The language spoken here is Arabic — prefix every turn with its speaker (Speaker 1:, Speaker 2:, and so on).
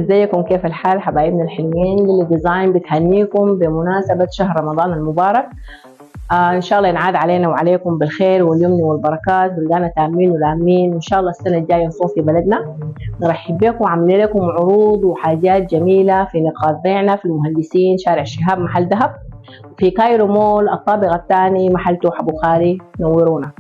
Speaker 1: ازيكم؟ كيف الحال حبايبنا الحلوين؟ للي ديزاين بتهنيكم بمناسبة شهر رمضان المبارك. ان شاء الله ينعاد علينا وعليكم بالخير واليمن والبركات، بلدانا تامين ولامين، وان شاء الله السنة الجاية نصوم في بلدنا. نرحب بكم وعاملين لكم عروض وحاجات جميلة في نقاط بيعنا في المهندسين شارع الشهاب محل ذهب، في كايرو مول الطابق الثاني محل توحة بخاري. نورونا.